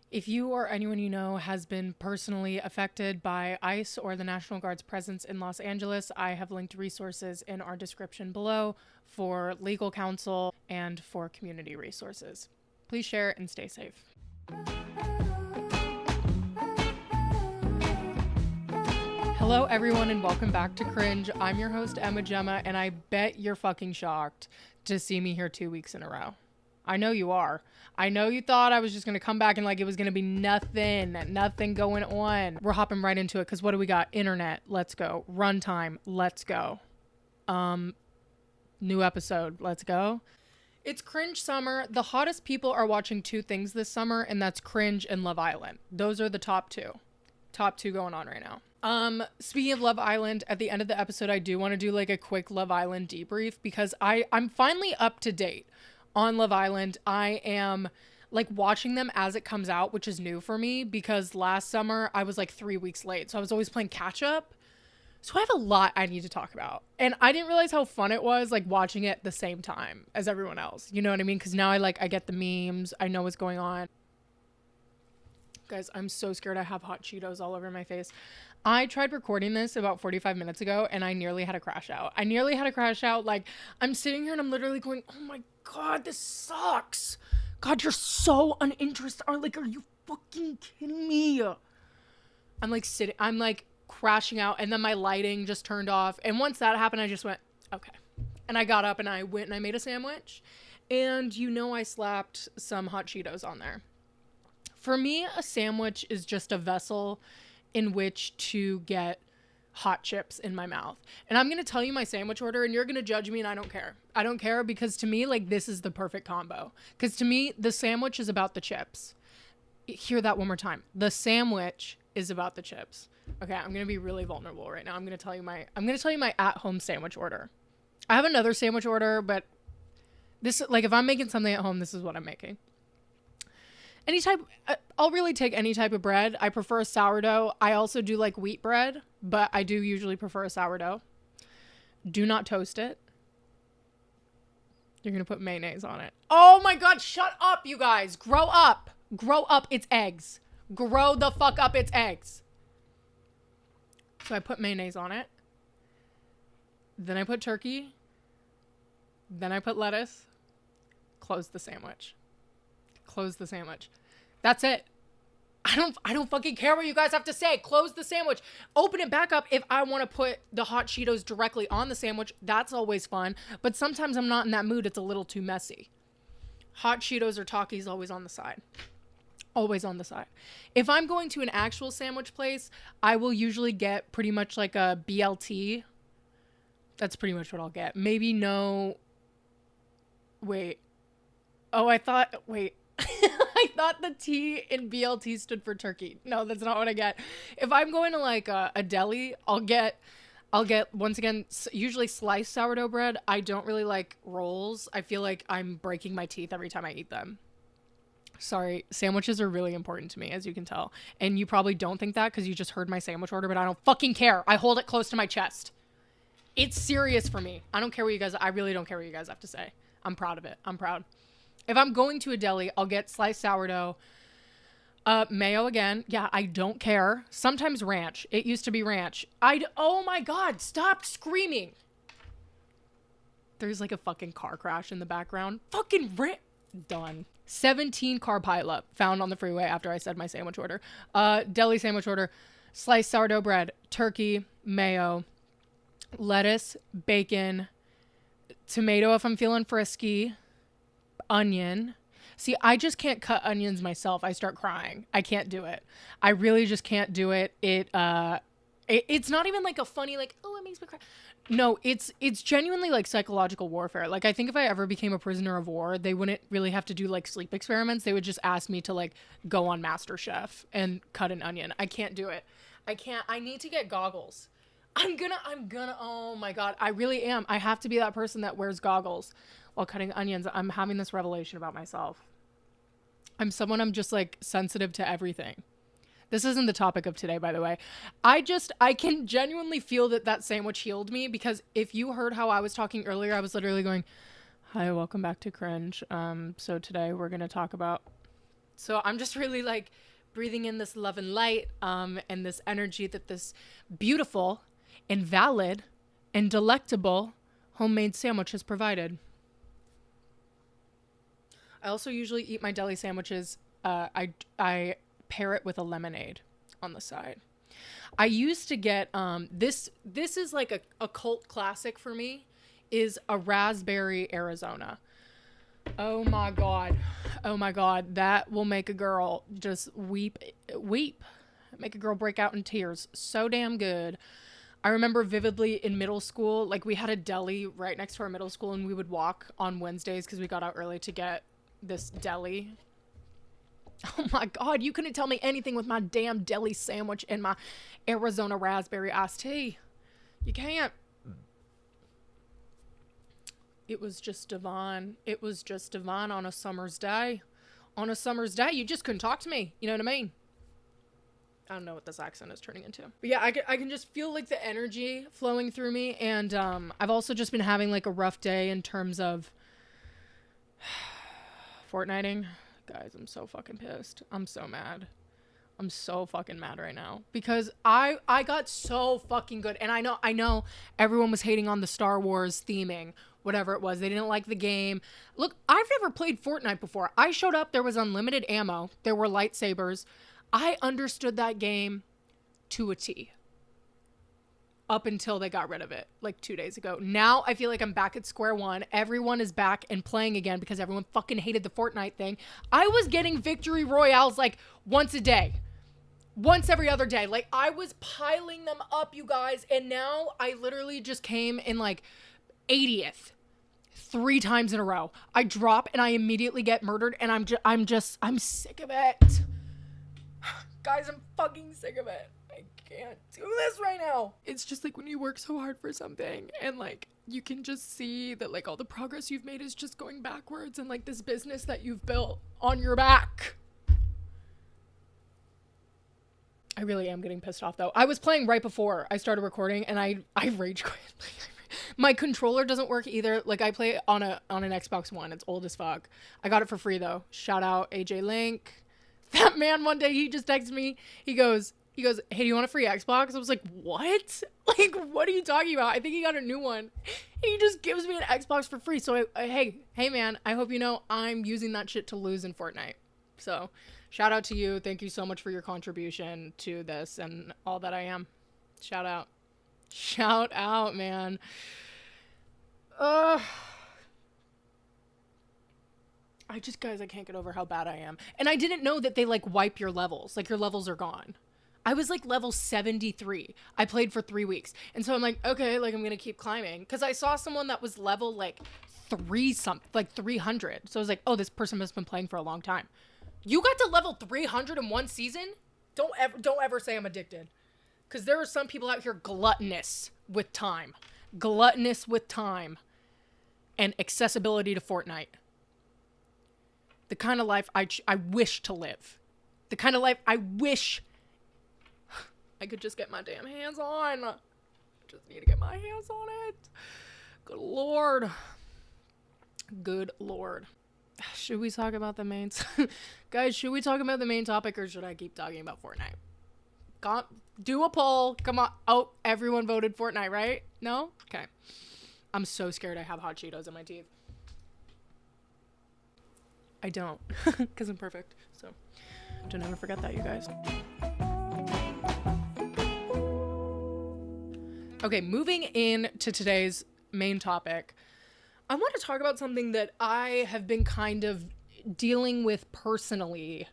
If you or anyone you know has been personally affected by ICE or the National Guard's presence in Los Angeles, I have linked resources in our description below for legal counsel and for community resources. Please share and stay safe. Hello, everyone, and welcome back to Cringe. I'm your host, Emma Gemma, and I bet you're fucking shocked to see me here 2 weeks in a row. I know you are. I know you thought I was just going to come back and like it was going to be nothing going on. We're hopping right into it because what do we got? Internet, let's go. Runtime, let's go. New episode, let's go. It's Cringe summer. The hottest people are watching two things this summer, and that's Cringe and Love Island. Those are the top two. Top two going on right now. Speaking of Love Island, at the end of the episode, I do want to do like a quick Love Island debrief because I'm finally up to date on Love Island. I am like watching them as it comes out, which is new for me because last summer I was like 3 weeks late. So I was always playing catch up. So I have a lot I need to talk about. And I didn't realize how fun it was like watching it at the same time as everyone else. You know what I mean? Because now I get the memes. I know what's going on. Guys, I'm so scared I have hot Cheetos all over my face. I tried recording this about 45 minutes ago and I nearly had a crash out. Like, I'm sitting here and I'm literally going, oh my God, this sucks. God, you're so uninterested. Are you fucking kidding me? I'm like crashing out, and then my lighting just turned off. And once that happened, I just went, okay. And I got up and I went and I made a sandwich. And I slapped some hot Cheetos on there. For me, a sandwich is just a vessel in which to get hot chips in my mouth. And I'm going to tell you my sandwich order and you're going to judge me, and I don't care. I don't care because to me, like, this is the perfect combo. Because to me, the sandwich is about the chips. Hear that one more time. The sandwich is about the chips. Okay, I'm going to be really vulnerable right now. I'm going to tell you my at-home sandwich order. I have another sandwich order, but this, like, if I'm making something at home, this is what I'm making. I'll really take any type of bread. I prefer a sourdough. I also do like wheat bread, but I do usually prefer a sourdough. Do not toast it. You're going to put mayonnaise on it. Oh my God, shut up, you guys. Grow up. Grow up, it's eggs. Grow the fuck up, it's eggs. So I put mayonnaise on it. Then I put turkey. Then I put lettuce. Close the sandwich. That's it. I don't fucking care what you guys have to say. Close the sandwich. Open it back up if I want to put the hot Cheetos directly on the sandwich. That's always fun. But sometimes I'm not in that mood. It's a little too messy. Hot Cheetos or Takis always on the side. Always on the side. If I'm going to an actual sandwich place, I will usually get pretty much like a BLT. That's pretty much what I'll get. Maybe no. Wait. Oh, I thought the T in BLT stood for turkey. No, that's not what I get. If I'm going to like a deli, I'll get once again, usually sliced sourdough bread. I don't really like rolls. I feel like I'm breaking my teeth every time I eat them. Sorry, sandwiches are really important to me, as you can tell. And you probably don't think that because you just heard my sandwich order, but I don't fucking care. I hold it close to my chest. It's serious for me. I really don't care what you guys have to say. I'm proud of it. I'm proud. If I'm going to a deli, I'll get sliced sourdough, mayo again. Yeah, I don't care. Sometimes ranch. It used to be ranch. Oh my God, stop screaming. There's like a fucking car crash in the background. Done. 17 car pileup found on the freeway after I said my sandwich order. Deli sandwich order, sliced sourdough bread, turkey, mayo, lettuce, bacon, tomato if I'm feeling frisky, onion. See, I just can't cut onions myself. I start crying. I can't do it. I really just can't do it. It's not even like a funny, like, oh, it makes me cry. No, it's genuinely like psychological warfare. Like, I think if I ever became a prisoner of war, they wouldn't really have to do like sleep experiments. They would just ask me to like go on MasterChef and cut an onion. I can't do it. I need to get goggles. I'm gonna, oh my God. I really am. I have to be that person that wears goggles while cutting onions. I'm having this revelation about myself. I'm just like sensitive to everything. This isn't the topic of today, by the way. I can genuinely feel that sandwich healed me, because if you heard how I was talking earlier, I was literally going, hi, welcome back to Cringe. So today we're going to talk about, So I'm just really like breathing in this love and light, and this energy that this beautiful and valid and delectable homemade sandwich has provided. I also usually eat my deli sandwiches. I pair it with a lemonade on the side. I used to get this is like a cult classic for me, is a raspberry Arizona. Oh my god. Oh my god, that will make a girl just weep. Make a girl break out in tears. So damn good. I remember vividly in middle school, like we had a deli right next to our middle school, and we would walk on Wednesdays because we got out early to get this deli. Oh my god, you couldn't tell me anything with my damn deli sandwich and my Arizona raspberry iced tea. You can't. It was just divine. It was just divine on a summer's day. On a summer's day, you just couldn't talk to me. You know what I mean? I don't know what this accent is turning into. But yeah, I can just feel like the energy flowing through me. And I've also just been having like a rough day in terms of Fortniting. Guys, I'm so fucking pissed. I'm so mad. I'm so fucking mad right now because I got so fucking good. And I know everyone was hating on the Star Wars theming, whatever it was. They didn't like the game. Look, I've never played Fortnite before. I showed up, there was unlimited ammo. There were lightsabers. I understood that game to a T. Up until they got rid of it like 2 days ago. Now I feel like I'm back at square one. Everyone is back and playing again because everyone fucking hated the Fortnite thing. I was getting victory royales like once a day. Once every other day. Like I was piling them up, you guys. And now I literally just came in like 80th 3 times in a row. I drop and I immediately get murdered, and I'm sick of it. Guys, I'm fucking sick of it. I can't do this right now. It's just like when you work so hard for something and like you can just see that like all the progress you've made is just going backwards, and like this business that you've built on your back. I really am getting pissed off though. I was playing right before I started recording and I rage quit. My controller doesn't work either. Like I play on an Xbox One. It's old as fuck. I got it for free though. Shout out AJ Link. That man one day, he just texted me. He goes, hey, do you want a free Xbox? I was like, what? Like, what are you talking about? I think he got a new one. He just gives me an Xbox for free. So, hey man, I hope you know I'm using that shit to lose in Fortnite. So, shout out to you. Thank you so much for your contribution to this and all that I am. Shout out. Shout out, man. Guys, I can't get over how bad I am. And I didn't know that they like wipe your levels. Like your levels are gone. I was like level 73. I played for 3 weeks. And so I'm like, okay, like I'm going to keep climbing. Cause I saw someone that was level like 300. So I was like, oh, this person must have been playing for a long time. You got to level 300 in one season? Don't ever say I'm addicted. Cause there are some people out here gluttonous with time. And accessibility to Fortnite. The kind of life I wish to live. The kind of life I wish I could just get my damn hands on. I just need to get my hands on it. Good Lord. Good Lord. Should we talk about the main... Guys, should we talk about the main topic or should I keep talking about Fortnite? Do a poll. Come on. Oh, everyone voted Fortnite, right? No? Okay. I'm so scared I have hot Cheetos in my teeth. I don't, because I'm perfect. So don't ever forget that, you guys. Okay, moving in to today's main topic, I want to talk about something that I have been kind of dealing with personally.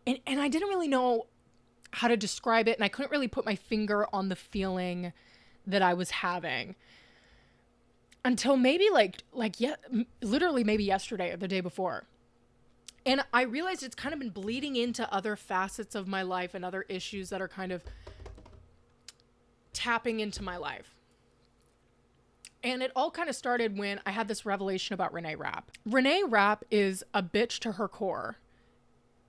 And I didn't really know how to describe it, and I couldn't really put my finger on the feeling that I was having. Until maybe literally maybe yesterday or the day before. And I realized it's kind of been bleeding into other facets of my life and other issues that are kind of tapping into my life. And it all kind of started when I had this revelation about Renee Rapp. Renee Rapp is a bitch to her core.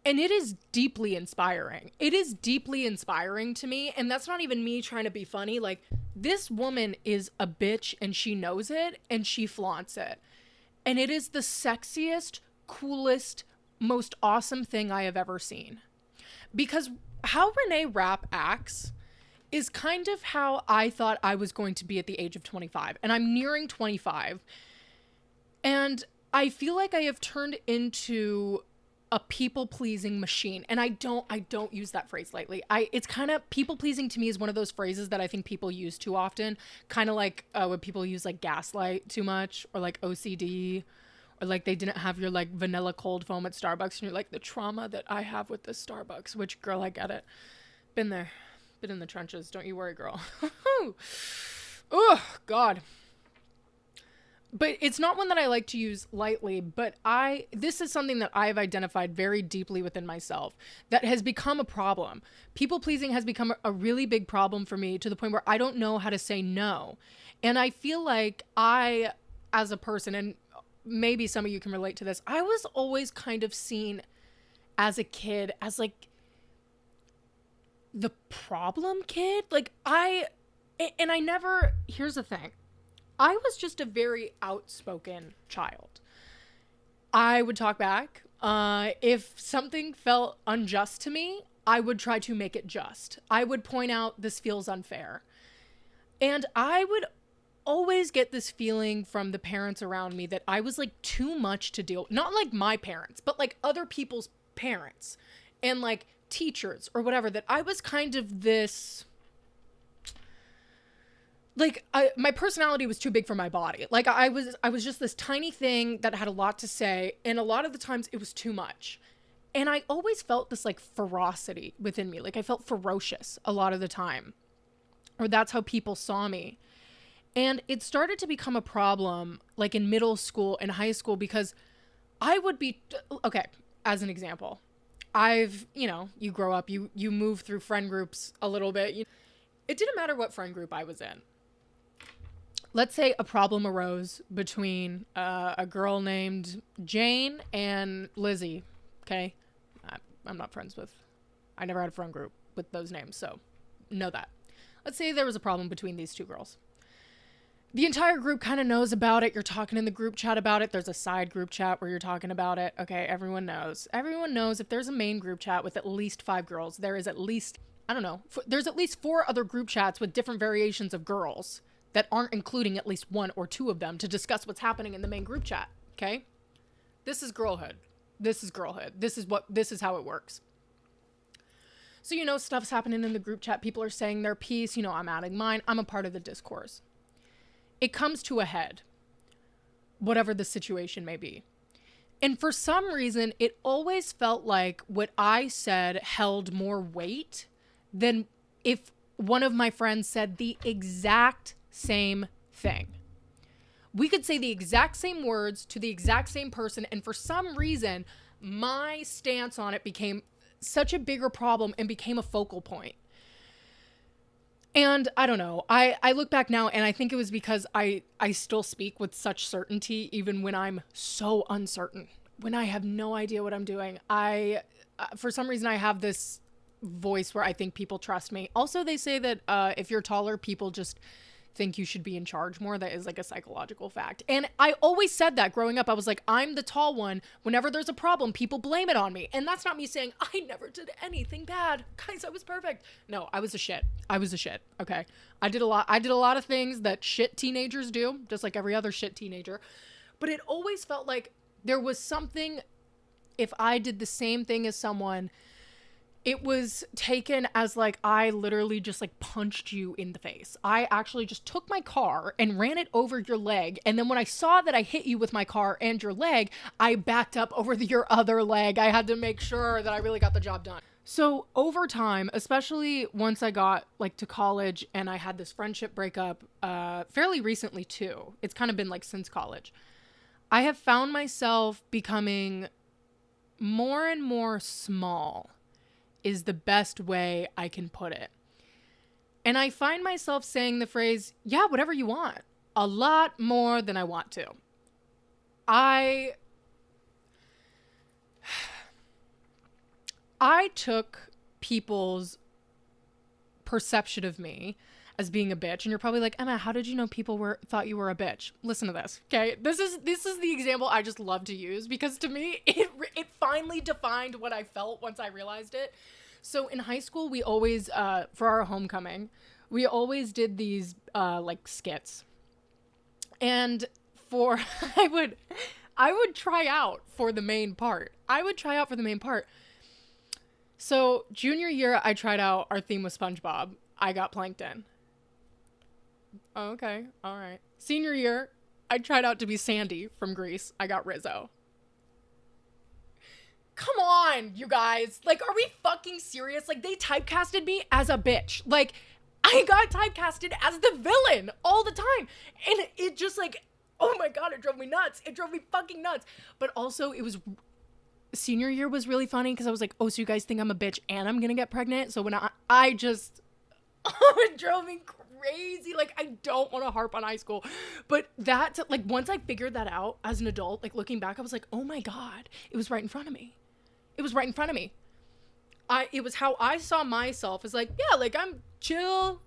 And it is deeply inspiring. It is deeply inspiring to me. And that's not even me trying to be funny. Like, this woman is a bitch and she knows it and she flaunts it. And it is the sexiest, coolest, most awesome thing I have ever seen. Because how Renee Rapp acts is kind of how I thought I was going to be at the age of 25. And I'm nearing 25. And I feel like I have turned into a people-pleasing machine. And I don't use that phrase lightly. It's kind of, people-pleasing to me is one of those phrases that I think people use too often. Kind of like when people use like gaslight too much, or like OCD, or like they didn't have your like vanilla cold foam at Starbucks, and you're like, the trauma that I have with this Starbucks, which, girl, I get it. Been there. Been in the trenches. Don't you worry, girl. Oh, God. But it's not one that I like to use lightly, but this is something that I've identified very deeply within myself that has become a problem. People pleasing has become a really big problem for me, to the point where I don't know how to say no. And I feel like I, as a person, and maybe some of you can relate to this, I was always kind of seen as a kid as like the problem kid. Like here's the thing. I was just a very outspoken child. I would talk back. If something felt unjust to me, I would try to make it just. I would point out, this feels unfair. And I would always get this feeling from the parents around me that I was like too much to deal with. Not like my parents, but like other people's parents and like teachers or whatever, that I was kind of this... like, my personality was too big for my body. Like, I was just this tiny thing that had a lot to say, and a lot of the times it was too much. And I always felt this, like, ferocity within me. Like, I felt ferocious a lot of the time. Or that's how people saw me. And it started to become a problem, like, in middle school and high school, because I would be... Okay, as an example. You grow up, you move through friend groups a little bit. It didn't matter what friend group I was in. Let's say a problem arose between a girl named Jane and Lizzie, okay? I'm not friends with... I never had a friend group with those names, so know that. Let's say there was a problem between these two girls. The entire group kind of knows about it. You're talking in the group chat about it. There's a side group chat where you're talking about it. Okay, everyone knows. Everyone knows if there's a main group chat with at least 5 girls, there is at least... I don't know. There's at least 4 other group chats with different variations of girls that aren't including at least 1 or 2 of them to discuss what's happening in the main group chat. Okay? This is girlhood. This is girlhood. This is how it works. So, stuff's happening in the group chat. People are saying their piece. I'm adding mine. I'm a part of the discourse. It comes to a head, whatever the situation may be. And for some reason, it always felt like what I said held more weight than if one of my friends said the exact same thing. We could say the exact same words to the exact same person, and for some reason, my stance on it became such a bigger problem and became a focal point. And I don't know, I look back now and I think it was because I still speak with such certainty even when I'm so uncertain, when I have no idea what I'm doing. For some reason, I have this voice where I think people trust me. Also, they say that if you're taller, people just think you should be in charge more. That is like a psychological fact. And I always said that growing up. I was like, I'm the tall one. Whenever there's a problem, people blame it on me. And that's not me saying I never did anything bad. Guys, I was perfect. No, I was a shit. Okay. I did a lot of things that shit teenagers do, just like every other shit teenager. But it always felt like there was something, if I did the same thing as someone, it was taken as like I literally just like punched you in the face. I actually just took my car and ran it over your leg. And then when I saw that I hit you with my car and your leg, I backed up over your other leg. I had to make sure that I really got the job done. So over time, especially once I got like to college and I had this friendship breakup fairly recently too. It's kind of been like since college. I have found myself becoming more and more small is the best way I can put it. And I find myself saying the phrase, yeah, whatever you want, a lot more than I want to. I took people's perception of me as being a bitch. And you're probably like, Emma, how did you know people thought you were a bitch? Listen to this, okay? This is the example I just love to use because to me, it finally defined what I felt once I realized it. So in high school, we always, for our homecoming, we always did these like skits. And I would try out for the main part. So junior year, I tried out, our theme was SpongeBob. I got Plankton. Oh, okay. All right. Senior year, I tried out to be Sandy from Grease. I got Rizzo. Come on, you guys. Like, are we fucking serious? Like, they typecasted me as a bitch. Like, I got typecasted as the villain all the time. And it just like, oh my God, it drove me nuts. It drove me fucking nuts. But also, senior year was really funny because I was like, oh, so you guys think I'm a bitch and I'm gonna get pregnant? So when I just, it drove me crazy. Like, I don't want to harp on high school, but like, once I figured that out as an adult, like, looking back, I was like, oh my God, it was right in front of me. It was right in front of me. It was how I saw myself as like, yeah, like, I'm chill,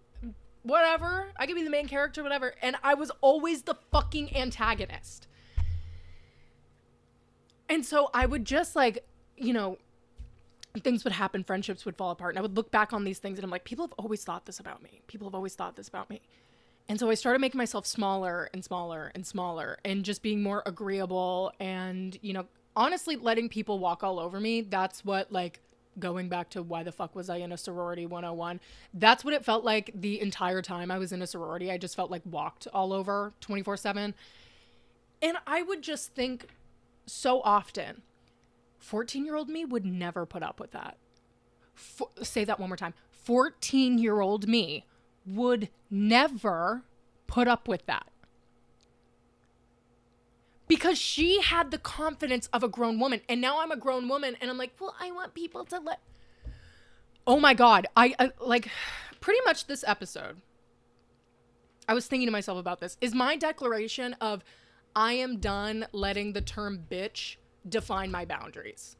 whatever. I could be the main character, whatever. And I was always the fucking antagonist. And so I would just like, you know, things would happen, friendships would fall apart. And I would look back on these things and I'm like, people have always thought this about me. And so I started making myself smaller and smaller and smaller and just being more agreeable and, you know, honestly letting people walk all over me. That's what, like, going back to why the fuck was I in a sorority 101. That's what it felt like the entire time I was in a sorority. I just felt like walked all over 24/7. And I would just think so often, 14-year-old me would never put up with that. Say that one more time. 14-year-old me would never put up with that. Because she had the confidence of a grown woman. And now I'm a grown woman and I'm like, well, I want people to Oh my God. I like, pretty much this episode, I was thinking to myself about this, is my declaration of I am done letting the term bitch define my boundaries.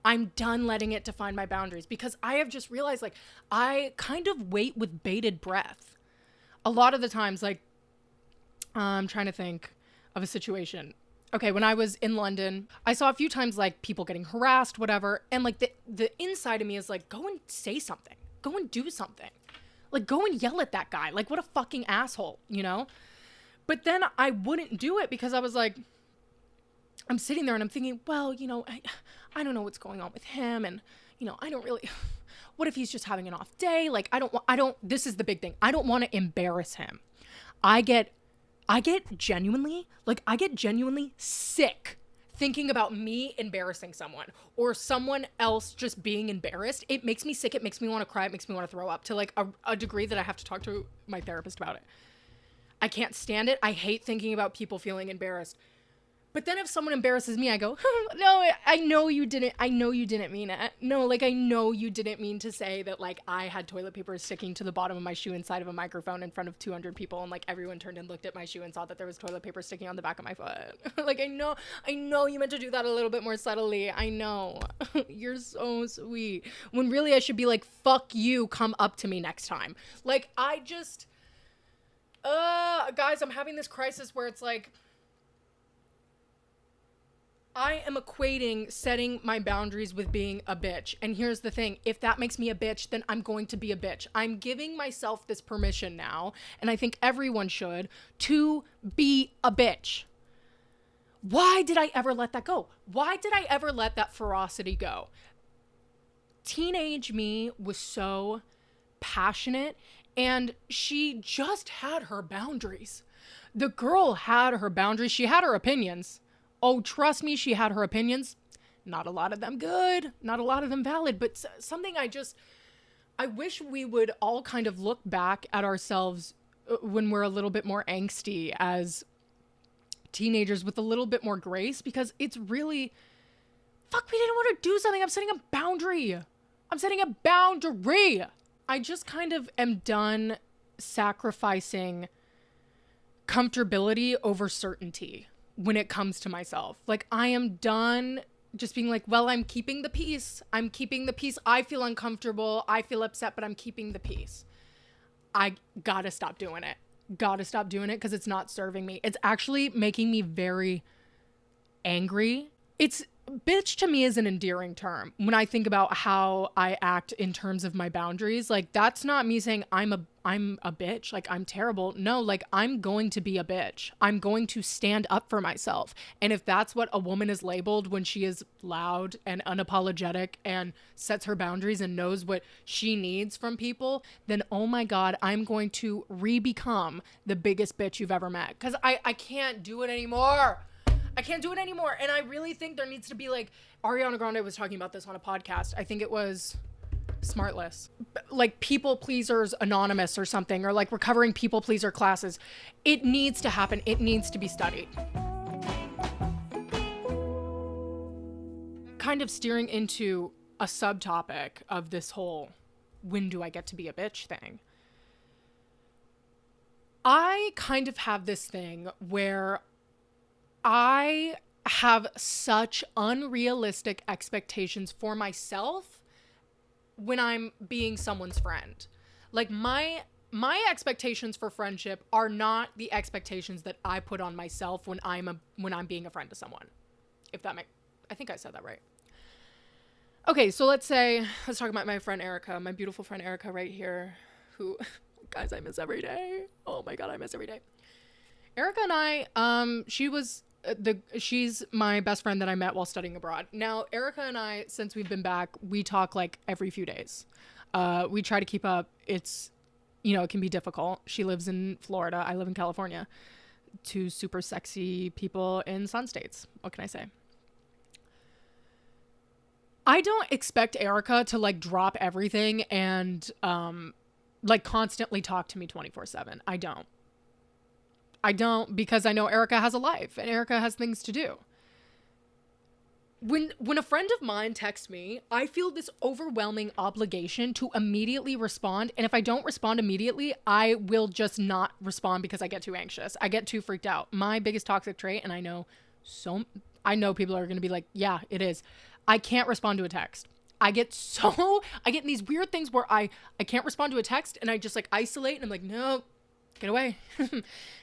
I'm done letting it define my boundaries because I have just realized, like, I kind of wait with bated breath. A lot of the times, like, I'm trying to think of a situation. Okay, when I was in London, I saw a few times, like, people getting harassed, whatever. And, like, the inside of me is like, go and say something. Go and do something. Like, go and yell at that guy. Like, what a fucking asshole, you know? But then I wouldn't do it because I was like, I'm sitting there and I'm thinking, well, you know, I don't know what's going on with him. And, you know, I don't really, what if he's just having an off day? Like, this is the big thing. I don't want to embarrass him. I get genuinely sick thinking about me embarrassing someone or someone else just being embarrassed. It makes me sick. It makes me want to cry. It makes me want to throw up to like a degree that I have to talk to my therapist about it. I can't stand it. I hate thinking about people feeling embarrassed. But then if someone embarrasses me, I go, no, I know you didn't mean it. No, like, I know you didn't mean to say that, like, I had toilet paper sticking to the bottom of my shoe inside of a microphone in front of 200 people. And, like, everyone turned and looked at my shoe and saw that there was toilet paper sticking on the back of my foot. Like, I know you meant to do that a little bit more subtly. I know. You're so sweet. When really I should be like, fuck you, come up to me next time. Like, I just, guys, I'm having this crisis where it's like, I am equating setting my boundaries with being a bitch. And here's the thing. If that makes me a bitch, then I'm going to be a bitch. I'm giving myself this permission now, and I think everyone should, to be a bitch. Why did I ever let that go? Why did I ever let that ferocity go? Teenage me was so passionate, and she just had her boundaries. The girl had her boundaries. She had her opinions. Oh, trust me, she had her opinions. Not a lot of them good, not a lot of them valid, but something I wish we would all kind of look back at ourselves when we're a little bit more angsty as teenagers with a little bit more grace, because it's really, fuck, we didn't want to do something. I'm setting a boundary. I just kind of am done sacrificing comfortability over certainty when it comes to myself. Like, I am done just being like, well, I'm keeping the peace. I feel uncomfortable. I feel upset, but I'm keeping the peace. I gotta stop doing it. Gotta stop doing it because it's not serving me. It's actually making me very angry. It's bitch to me is an endearing term when I think about how I act in terms of my boundaries. Like, that's not me saying I'm a bitch, like I'm terrible. No, like I'm going to be a bitch. I'm going to stand up for myself. And if that's what a woman is labeled when she is loud and unapologetic and sets her boundaries and knows what she needs from people, then oh my God, I'm going to re-become the biggest bitch you've ever met. Because I can't do it anymore. I can't do it anymore. And I really think there needs to be, like, Ariana Grande was talking about this on a podcast. I think it was Smartless. Like People Pleasers Anonymous or something, or like recovering people pleaser classes. It needs to happen. It needs to be studied. Kind of steering into a subtopic of this whole when do I get to be a bitch thing. I kind of have this thing where I have such unrealistic expectations for myself when I'm being someone's friend. Like my expectations for friendship are not the expectations that I put on myself when I'm being a friend to someone. If that I think I said that right. Okay, so let's talk about my friend Erica, my beautiful friend Erica right here, who, guys, I miss every day. Oh my God, I miss every day. Erica and I, she's my best friend that I met while studying abroad. Now, Erica and I, since we've been back, we talk like every few days. We try to keep up. It's, it can be difficult. She lives in Florida. I live in California. Two super sexy people in sun states. What can I say? I don't expect Erica to like drop everything and like constantly talk to me 24/7. I don't, because I know Erica has a life and Erica has things to do. When a friend of mine texts me, I feel this overwhelming obligation to immediately respond. And if I don't respond immediately, I will just not respond because I get too anxious. I get too freaked out. My biggest toxic trait, and I know people are going to be like, yeah, it is. I can't respond to a text. I get in these weird things where I can't respond to a text and I just like isolate and I'm like, no, get away.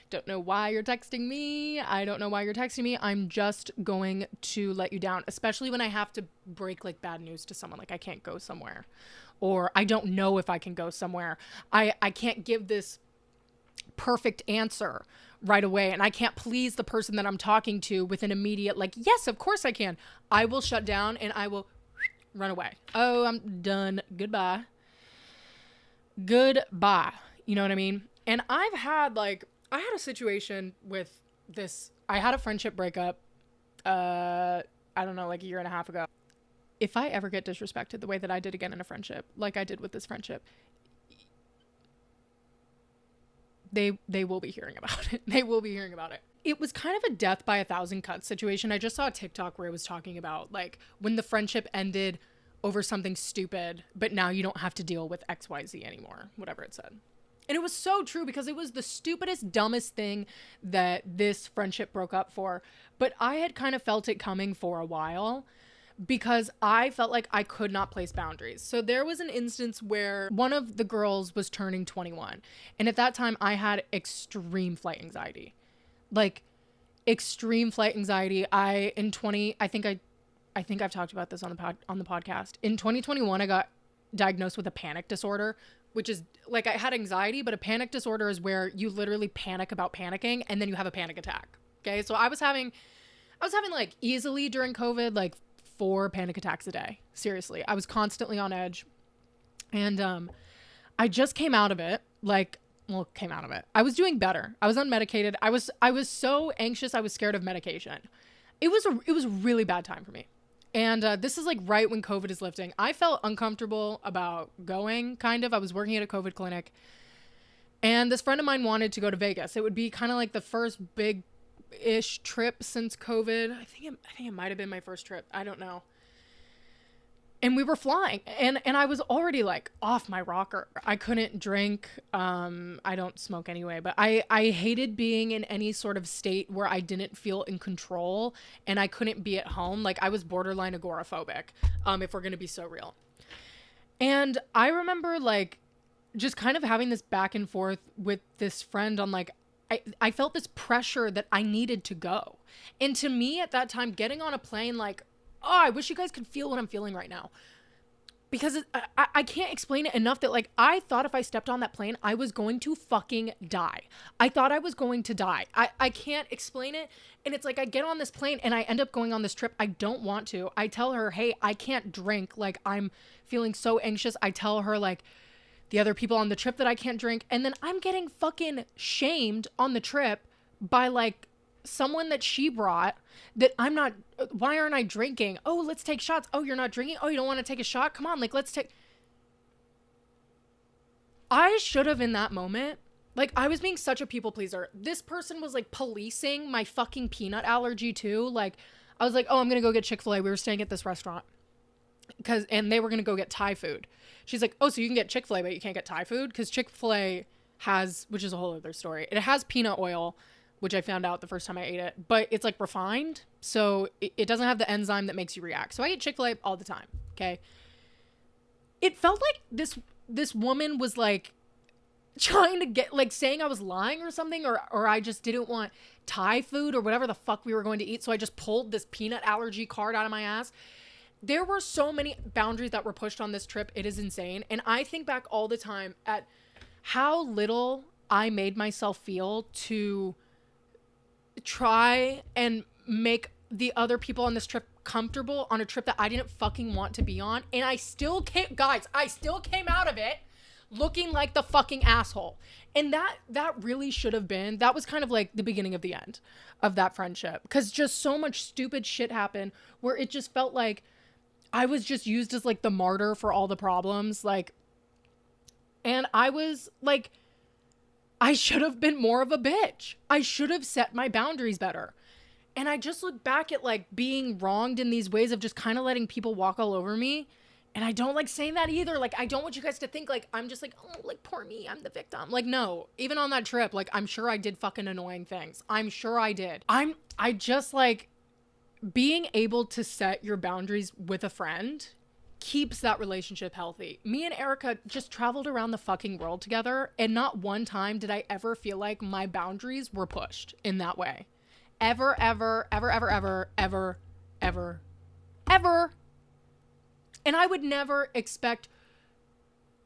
Don't know why you're texting me. I don't know why you're texting me. I'm just going to let you down, especially when I have to break like bad news to someone. Like I can't go somewhere or I don't know if I can go somewhere. I can't give this perfect answer right away. And I can't please the person that I'm talking to with an immediate, like, yes, of course I can. I will shut down and I will run away. Oh, I'm done. Goodbye. You know what I mean? And I had a situation with this. I had a friendship breakup, I don't know, like a year and a half ago. If I ever get disrespected the way that I did again in a friendship, like I did with this friendship, they will be hearing about it. They will be hearing about it. It was kind of a death by 1,000 cuts situation. I just saw a TikTok where it was talking about like when the friendship ended over something stupid, but now you don't have to deal with XYZ anymore, whatever it said. And it was so true because it was the stupidest, dumbest thing that this friendship broke up for. But I had kind of felt it coming for a while because I felt like I could not place boundaries. So there was an instance where one of the girls was turning 21. And at that time I had extreme flight anxiety. Like extreme flight anxiety. I think I've talked about this on the podcast. In 2021, I got diagnosed with a panic disorder, which is like I had anxiety, but a panic disorder is where you literally panic about panicking and then you have a panic attack. Okay. So I was having like easily during COVID, like 4 panic attacks a day. Seriously. I was constantly on edge. And I just came out of it. I was doing better. I was unmedicated. I was so anxious. I was scared of medication. It was a really bad time for me. And this is like right when COVID is lifting. I felt uncomfortable about going, kind of. I was working at a COVID clinic. And this friend of mine wanted to go to Vegas. It would be kind of like the first big-ish trip since COVID. I think it might have been my first trip. I don't know. And we were flying. And I was already like off my rocker. I couldn't drink. I don't smoke anyway. But I hated being in any sort of state where I didn't feel in control. And I couldn't be at home. Like I was borderline agoraphobic, if we're going to be so real. And I remember like just kind of having this back and forth with this friend on like, I felt this pressure that I needed to go. And to me at that time, getting on a plane, like, oh, I wish you guys could feel what I'm feeling right now. Because I can't explain it enough that, like, I thought if I stepped on that plane, I was going to fucking die. I thought I was going to die. I can't explain it. And it's like I get on this plane and I end up going on this trip. I don't want to. I tell her, hey, I can't drink. Like, I'm feeling so anxious. I tell her, like, the other people on the trip that I can't drink. And then I'm getting fucking shamed on the trip by, like, someone that she brought that I'm not. Why aren't I drinking? Oh, let's take shots. Oh, you're not drinking? Oh, you don't want to take a shot? Come on, like, let's take. I should have in that moment, like, I was being such a people pleaser. This person was like policing my fucking peanut allergy too. Like, I was like, oh, I'm gonna go get Chick-fil-A. We were staying at this restaurant and they were gonna go get Thai food. She's like, oh, so you can get Chick-fil-A but you can't get Thai food? Because Chick-fil-A has, which is a whole other story, it has peanut oil, which I found out the first time I ate it, but it's like refined. So it doesn't have the enzyme that makes you react. So I eat Chick-fil-A all the time. Okay. It felt like this woman was like trying to get, like, saying I was lying or something, or I just didn't want Thai food or whatever the fuck we were going to eat. So I just pulled this peanut allergy card out of my ass. There were so many boundaries that were pushed on this trip. It is insane. And I think back all the time at how little I made myself feel to try and make the other people on this trip comfortable on a trip that I didn't fucking want to be on. And I still came out of it looking like the fucking asshole. And that really should have been, that was kind of like the beginning of the end of that friendship. Because just so much stupid shit happened where it just felt like I was just used as like the martyr for all the problems. Like, and I was like, I should have been more of a bitch. I should have set my boundaries better. And I just look back at like being wronged in these ways of just kind of letting people walk all over me. And I don't like saying that either. Like, I don't want you guys to think like I'm just like, oh, like, poor me, I'm the victim. Like, no, even on that trip, like, I'm sure I did fucking annoying things. I'm sure I did. I just like being able to set your boundaries with a friend keeps that relationship healthy. Me and Erica just traveled around the fucking world together, and not one time did I ever feel like my boundaries were pushed in that way. Ever, ever, ever, ever, ever, ever, ever, ever. And I would never expect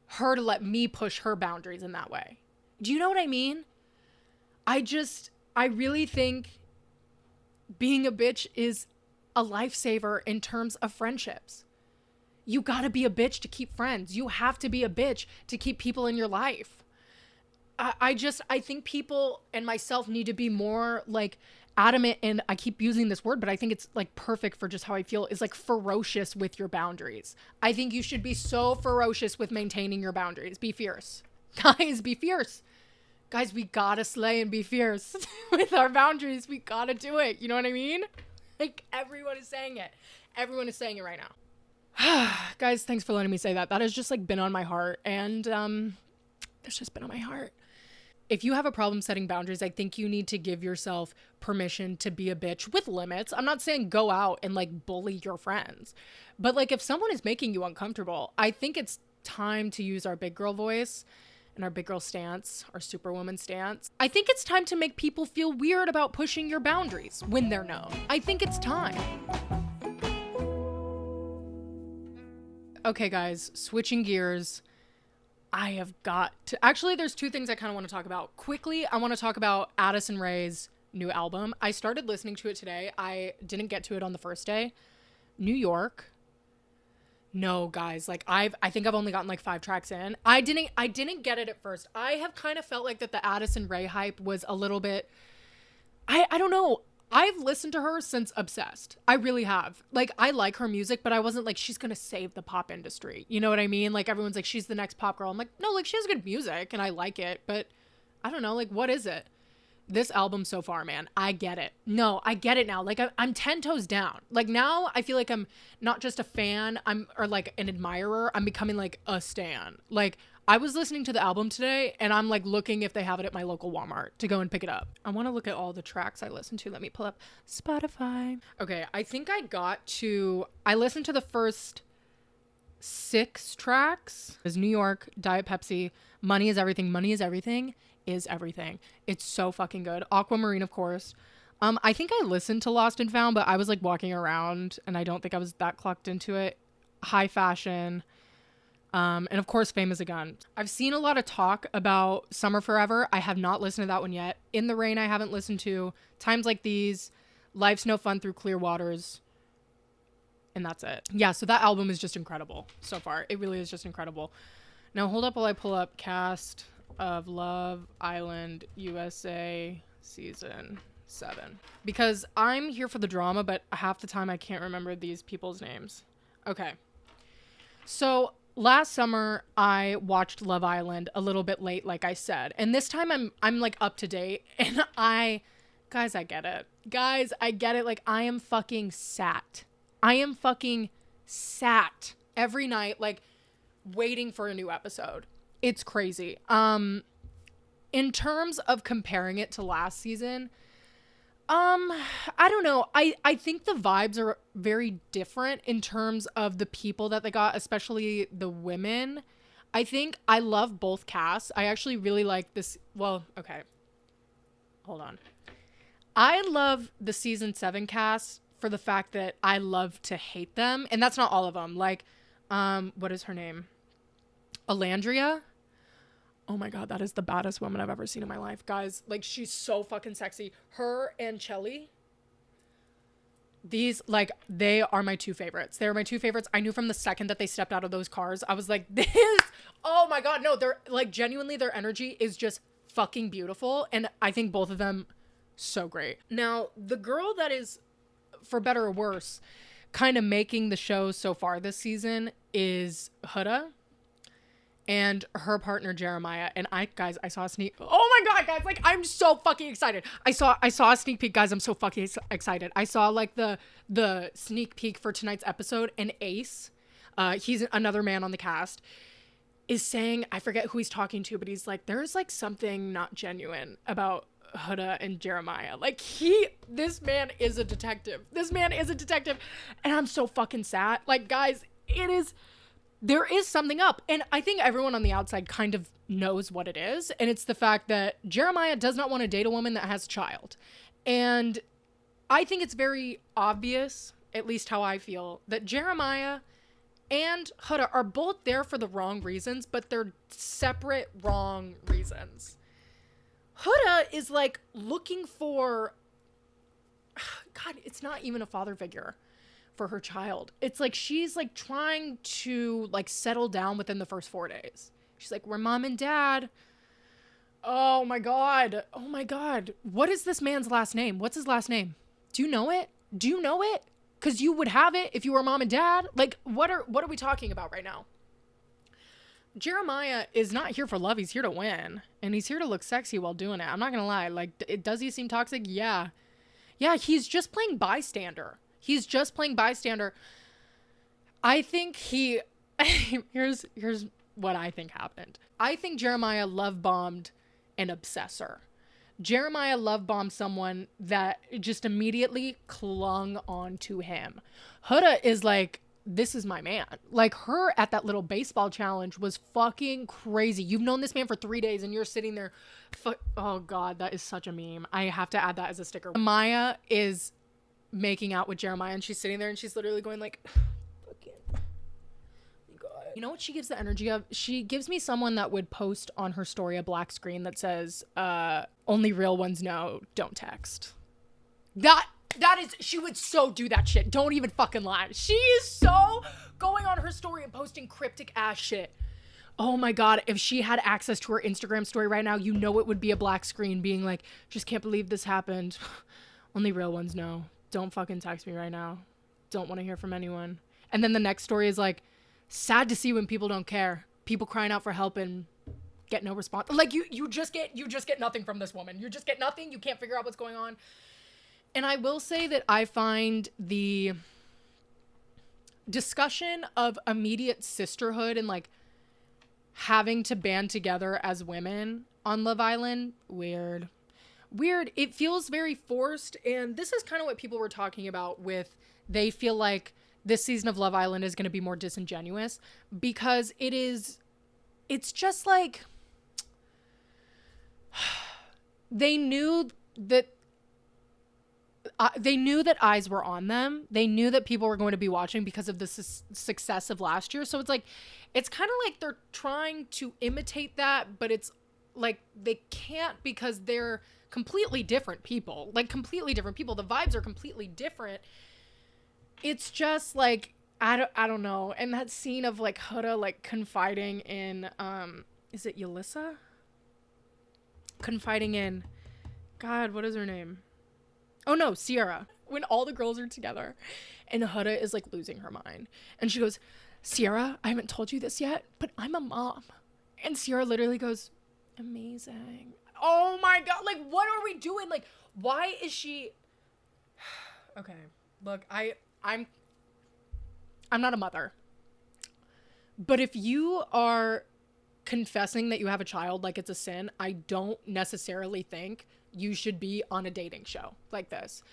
her to let me push her boundaries in that way. Do you know what I mean? I really think being a bitch is a lifesaver in terms of friendships. You gotta be a bitch to keep friends. You have to be a bitch to keep people in your life. I think people and myself need to be more like adamant, and I keep using this word, but I think it's like perfect for just how I feel, is like ferocious with your boundaries. I think you should be so ferocious with maintaining your boundaries. Be fierce. Guys, be fierce. Guys, we gotta slay and be fierce with our boundaries. We gotta do it. You know what I mean? Like, everyone is saying it. Everyone is saying it right now. Guys, thanks for letting me say that. That has just like been on my heart, and it's just been on my heart. If you have a problem setting boundaries, I think you need to give yourself permission to be a bitch with limits. I'm not saying go out and like bully your friends, but like if someone is making you uncomfortable, I think it's time to use our big girl voice and our big girl stance, our superwoman stance. I think it's time to make people feel weird about pushing your boundaries when they're known. I think it's time. Okay, guys, switching gears. I have got to... Actually, there's two things I kind of want to talk about. Quickly, I want to talk about Addison Rae's new album. I started listening to it today. I didn't get to it on the first day. New York. No, guys, like I think I've only gotten like 5 tracks in. I didn't get it at first. I have kind of felt like that the Addison Rae hype was a little bit... I don't know. I've listened to her since Obsessed. I really have. Like, I like her music, but I wasn't like, she's gonna save the pop industry. You know what I mean? Like, everyone's like, she's the next pop girl. I'm like, no, like, she has good music and I like it, but I don't know, like, what is it? This album so far, man, I get it. No, I get it now. Like, I'm 10 toes down. Like, now I feel like I'm not just a fan, or like an admirer. I'm becoming like a stan. Like, I was listening to the album today and I'm like looking if they have it at my local Walmart to go and pick it up. I want to look at all the tracks I listened to. Let me pull up Spotify. Okay, I think I listened to the first 6 tracks. There's New York, Diet Pepsi, Money is Everything. Money is Everything is everything. It's so fucking good. Aquamarine, of course. I think I listened to Lost and Found, but I was like walking around and I don't think I was that clocked into it. High Fashion. And of course, Fame is a Gun. I've seen a lot of talk about Summer Forever. I have not listened to that one yet. In the Rain, I haven't listened to. Times Like These. Life's No Fun Through Clear Waters. And that's it. Yeah, so that album is just incredible so far. It really is just incredible. Now, hold up while I pull up cast of Love Island USA season 7. Because I'm here for the drama, but half the time I can't remember these people's names. Okay. So last summer I watched Love Island a little bit late, like I said. And this time I'm like up to date. And guys, I get it. Guys, I get it. Like, I am fucking sat. I am fucking sat every night, like, waiting for a new episode. It's crazy. In terms of comparing it to last season, I don't know. I think the vibes are very different in terms of the people that they got, especially the women. I think I love both casts. I actually really like this. Well, okay. Hold on. I love the season 7 cast for the fact that I love to hate them. And that's not all of them. Like, what is her name? Alandria. Oh my God, that is the baddest woman I've ever seen in my life. Guys, like, she's so fucking sexy. Her and Chelly. These, like, they are my 2 favorites. They are my 2 favorites. I knew from the second that they stepped out of those cars, I was like, oh my God, no, they're, like, genuinely, their energy is just fucking beautiful. And I think both of them, so great. Now, the girl that is, for better or worse, kind of making the show so far this season is Huda and her partner Jeremiah. And I saw a sneak. Oh my God, guys, like, I'm so fucking excited. I saw a sneak peek, guys. I'm so fucking excited. I saw like the sneak peek for tonight's episode, and Ace, he's another man on the cast, is saying, I forget who he's talking to, but he's like, there's like something not genuine about Huda and Jeremiah. Like, this man is a detective. This man is a detective. And I'm so fucking sad. Like, guys, there is something up. And I think everyone on the outside kind of knows what it is. And it's the fact that Jeremiah does not want to date a woman that has a child. And I think it's very obvious, at least how I feel, that Jeremiah and Huda are both there for the wrong reasons, but they're separate wrong reasons. Huda is like looking for, God, it's not even a father figure for her child. It's like she's like trying to like settle down within the first 4 days. She's like, we're mom and dad. Oh my God. Oh my God. What is this man's last name? What's his last name? Do you know it? Do you know it? Because you would have it if you were mom and dad. Like, what are we talking about right now? Jeremiah is not here for love. He's here to win. And he's here to look sexy while doing it. I'm not going to lie. Like, does he seem toxic? Yeah. Yeah, he's just playing bystander. He's just playing bystander. I think here's what I think happened. I think Jeremiah love-bombed an obsessor. Jeremiah love-bombed someone that just immediately clung on to him. Huda is like, this is my man. Like, her at that little baseball challenge was fucking crazy. You've known this man for 3 days and you're sitting there. Oh God, that is such a meme. I have to add that as a sticker. Maya is making out with Jeremiah and she's sitting there and she's literally going like, fucking, you know what she gives the energy of? She gives me someone that would post on her story a black screen that says, only real ones know, don't text. That is, she would so do that shit. Don't even fucking lie. She is so going on her story and posting cryptic ass shit. Oh my God. If she had access to her Instagram story right now, you know it would be a black screen being like, just can't believe this happened. Only real ones know. Don't fucking text me right now. Don't want to hear from anyone. And then the next story is like, sad to see when people don't care. People crying out for help and get no response. Like, you just get nothing from this woman. You just get nothing. You can't figure out what's going on. And I will say that I find the discussion of immediate sisterhood and like having to band together as women on Love Island weird. It feels very forced. And this is kind of what people were talking about with, they feel like this season of Love Island is going to be more disingenuous, because it's just like, they knew that eyes were on them. They knew that people were going to be watching because of the success of last year. So it's like, it's kind of like they're trying to imitate that, but it's like they can't, because they're completely different people. Like, completely different people. The vibes are completely different. It's just like, I don't know. And that scene of like Huda like confiding in is it Yelissa? Confiding in, God, what is her name? Oh no, Sierra. When all the girls are together and Huda is like losing her mind. And she goes, Sierra, I haven't told you this yet, but I'm a mom. And Sierra literally goes, amazing. Oh my God. Like, what are we doing? Like, why is she... Okay, look, I'm not a mother. But if you are confessing that you have a child like it's a sin, I don't necessarily think you should be on a dating show like this.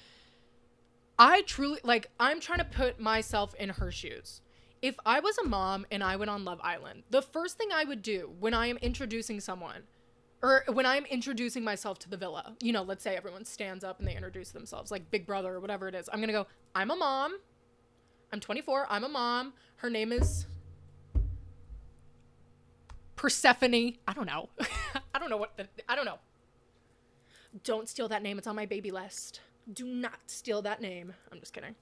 I truly, like, I'm trying to put myself in her shoes. If I was a mom and I went on Love Island, the first thing I would do when I am introducing someone, or when I'm introducing myself to the villa, you know, let's say everyone stands up and they introduce themselves, like Big Brother or whatever it is. I'm going to go, I'm a mom. I'm 24. I'm a mom. Her name is Persephone. I don't know. I don't know. Don't steal that name. It's on my baby list. Do not steal that name. I'm just kidding.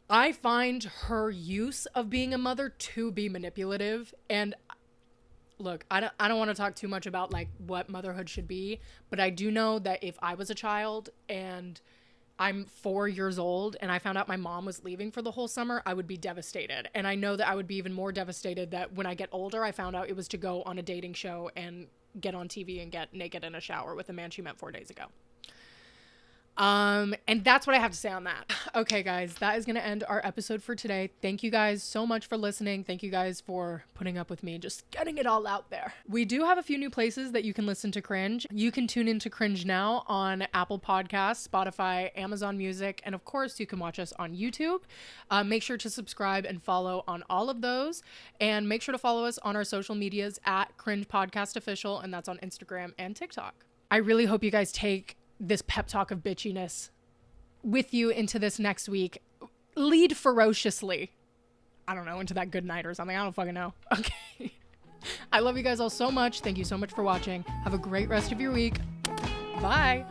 I find her use of being a mother to be manipulative. And look, I don't want to talk too much about like what motherhood should be, but I do know that if I was a child and I'm 4 years old and I found out my mom was leaving for the whole summer, I would be devastated. And I know that I would be even more devastated that when I get older, I found out it was to go on a dating show and get on TV and get naked in a shower with a man she met 4 days ago. And that's what I have to say on that. Okay, guys, that is going to end our episode for today. Thank you guys so much for listening. Thank you guys for putting up with me and just getting it all out there. We do have a few new places that you can listen to Cringe. You can tune into Cringe now on Apple Podcasts, Spotify, Amazon Music, and of course you can watch us on YouTube. Make sure to subscribe and follow on all of those, and make sure to follow us on our social medias at Cringe Podcast Official, and that's on Instagram and TikTok. I really hope you guys take this pep talk of bitchiness with you into this next week. Lead ferociously. I don't know, into that good night or something. I don't fucking know. Okay. I love you guys all so much. Thank you so much for watching. Have a great rest of your week. Bye.